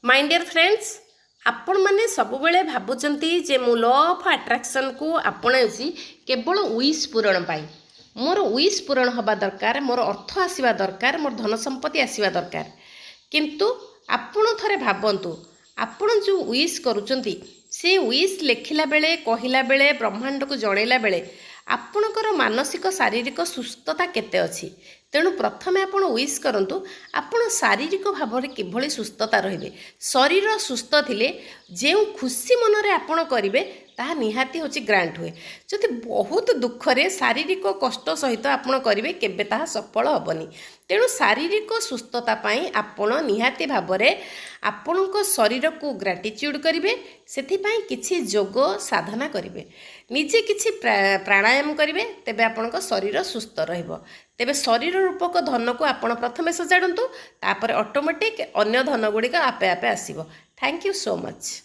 My dear friends, आपण मैंने सब बेले भावुंट जे मु लॉ ऑफ अट्रैक्शन को आपणाऊँगी केवल विश पूरण पाई। मोर विश पूरण हवा दरकार, मोर अर्थ आसवा दरकार, मोर धन संपत्ति आसवा दरकार। किंतु आपण थरे भावतु आपण जो विश करुचंती से विश लेखिला बेले कहिला बेले ब्रह्मांड को जणैला बेले आपणकर मानसिक शारीरिक सुस्थता केते अछि। तेणु प्रथमे आपण विश करंतु आपण शारीरिक भाव में किभली सुस्थता रहिबे। शरीर सुस्थ थिले जे खुशी मनरे आपण करिवे ताहा निहाती होची ग्रांट हुए। जदि बहुत दुख रे शारीरिक कष्ट सहित आपण करिवे केबे ताहा सफल हबनी। तेणु शारीरिक सुस्थता पाई आपण निहाती भाव में आपणक शरीर को ग्राटिट्यूड करिवे। सेथिपाई किछि योग साधना करिवे, निजे किछि प्राणायाम करिवे, तेबे आपणक शरीर सुस्थ रहिबो। तेबे शरीर रूपक धन को आपण प्रथमे सजाड़तु, तापर ऑटोमेटिक अन्य धन गुड़िक आपे आपे आसीबो। Thank you so much.